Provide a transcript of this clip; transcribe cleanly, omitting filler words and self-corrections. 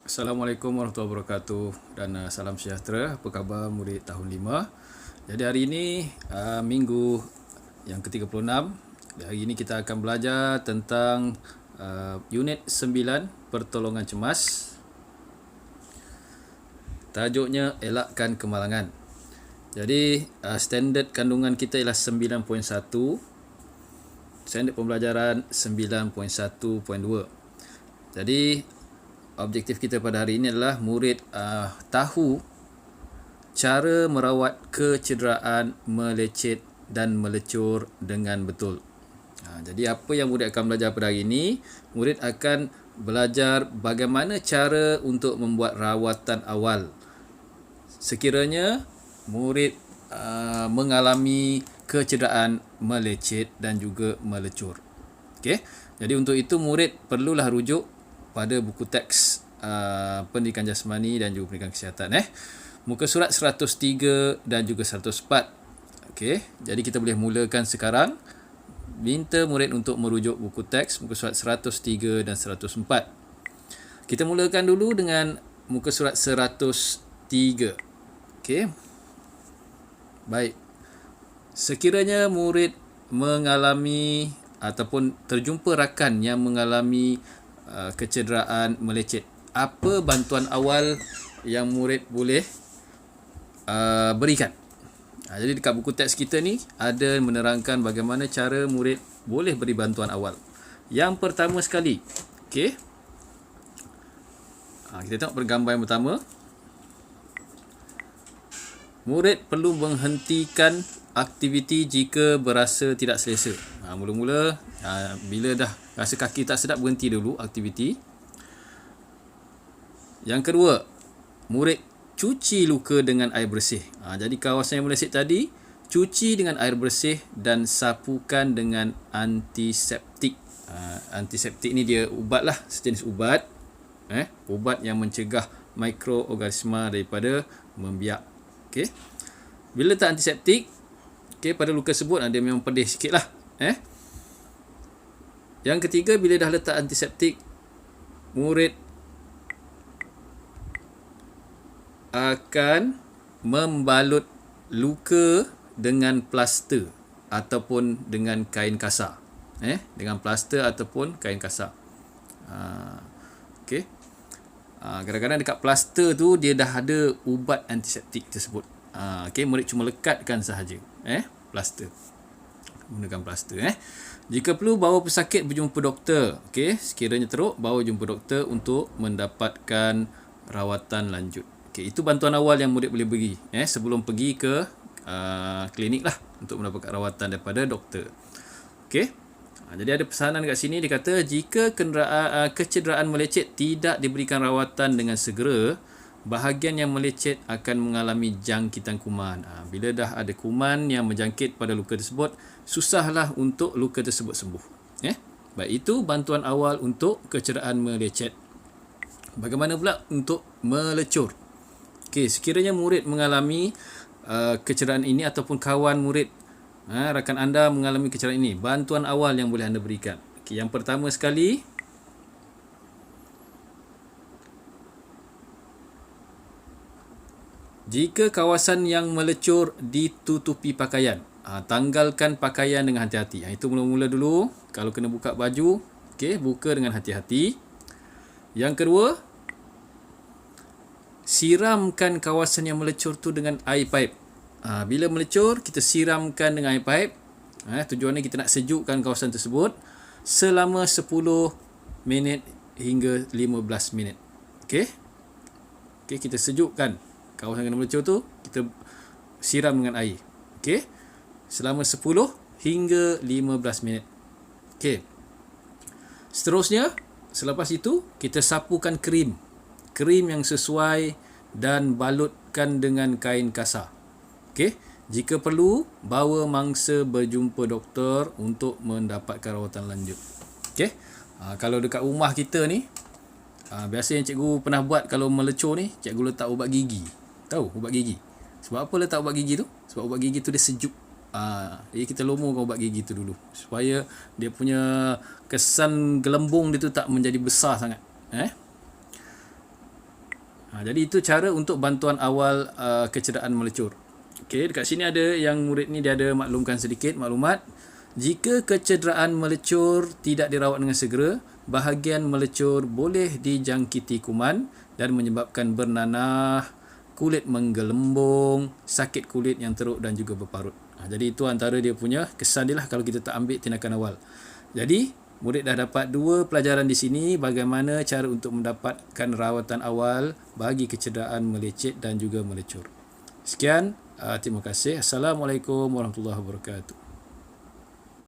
Assalamualaikum warahmatullahi wabarakatuh dan salam sejahtera. Apa khabar murid tahun 5? Jadi hari ini minggu yang ke-36. Hari ini kita akan belajar tentang unit 9 pertolongan cemas. Tajuknya elakkan kemalangan. Jadi standard kandungan kita ialah 9.1. Standard pembelajaran 9.1.2. Jadi objektif kita pada hari ini adalah murid tahu cara merawat kecederaan melecet dan melecur dengan betul. Jadi apa yang murid akan belajar pada hari ini? Murid akan belajar bagaimana cara untuk membuat rawatan awal sekiranya murid mengalami kecederaan melecet dan juga melecur. Okey. Jadi untuk itu murid perlulah rujuk pada buku teks pendidikan jasmani dan juga pendidikan kesihatan. Muka surat 103 dan juga 104. Okey, jadi kita boleh mulakan sekarang. Minta murid untuk merujuk buku teks muka surat 103 dan 104. Kita mulakan dulu dengan muka surat 103. Okey. Baik. Sekiranya murid mengalami ataupun terjumpa rakan yang mengalami kecederaan melecet, apa bantuan awal yang murid boleh berikan? Jadi dekat buku teks kita ni ada menerangkan bagaimana cara murid boleh beri bantuan awal. Yang pertama sekali, okey, kita tengok pada gambar yang pertama. Murid perlu menghentikan aktiviti jika berasa tidak selesa. Mula-mula bila dah rasa kaki tak sedap, berhenti dulu aktiviti. Yang kedua, murid cuci luka dengan air bersih. Jadi kawasan yang melecet tadi, cuci dengan air bersih dan sapukan dengan antiseptik. Antiseptik ni dia ubat lah, sejenis ubat. Ubat yang mencegah mikroorganisma daripada membiak. Okay. Bila letak antiseptik, pada luka tersebut dia memang pedih sikit lah. Yang ketiga, bila dah letak antiseptik, murid akan membalut luka dengan plaster ataupun dengan kain kasar. Dengan plaster ataupun kain kasar. Okey. Kadang-kadang dekat plaster tu dia dah ada ubat antiseptik tersebut. Murid cuma lekatkan sahaja. Plaster. Gunakan plaster. Jika perlu, bawa pesakit berjumpa doktor. Sekiranya teruk, bawa jumpa doktor untuk mendapatkan rawatan lanjut. Itu bantuan awal yang murid boleh beri sebelum pergi ke klinik lah untuk mendapatkan rawatan daripada doktor. Jadi ada pesanan kat sini, dia kata jika kecederaan melecet tidak diberikan rawatan dengan segera, bahagian yang melecet akan mengalami jangkitan kuman. Bila dah ada kuman yang menjangkit pada luka tersebut, susahlah untuk luka tersebut sembuh. Baik, itu bantuan awal untuk kecederaan melecet. Bagaimana pula untuk melecur? Sekiranya murid mengalami kecederaan ini ataupun kawan murid, rakan anda mengalami kecederaan ini, bantuan awal yang boleh anda berikan. Yang pertama sekali, jika kawasan yang melecur ditutupi pakaian, tanggalkan pakaian dengan hati-hati. Itu mula-mula dulu. Kalau kena buka baju, buka dengan hati-hati. Yang kedua, siramkan kawasan yang melecur tu dengan air paip. Bila melecur, kita siramkan dengan air paip. Tujuannya kita nak sejukkan kawasan tersebut selama 10 minit hingga 15 minit. Kita sejukkan kawasan yang melecur tu, kita siram dengan air. Selama 10 hingga 15 minit. Seterusnya, selepas itu, kita sapukan krim yang sesuai dan balutkan dengan kain kasar. Jika perlu, bawa mangsa berjumpa doktor untuk mendapatkan rawatan lanjut. Kalau dekat rumah kita ni, biasa yang cikgu pernah buat kalau melecur ni, cikgu letak ubat gigi. Tahu ubat gigi? Sebab apa letak ubat gigi tu? Sebab ubat gigi tu dia sejuk. Jadi kita lomorkan ubat gigi tu dulu supaya dia punya kesan gelembung dia tu tak menjadi besar sangat. Jadi itu cara untuk bantuan awal kecederaan melecur. Okey, dekat sini ada yang murid ni dia ada maklumkan sedikit maklumat. Jika kecederaan melecur tidak dirawat dengan segera, bahagian melecur boleh dijangkiti kuman dan menyebabkan bernanah, kulit menggelembung, sakit kulit yang teruk dan juga berparut. Jadi itu antara dia punya kesan dia lah kalau kita tak ambil tindakan awal. Jadi murid dah dapat 2 pelajaran di sini, bagaimana cara untuk mendapatkan rawatan awal bagi kecederaan melecet dan juga melecur. Sekian, terima kasih. Assalamualaikum warahmatullahi wabarakatuh.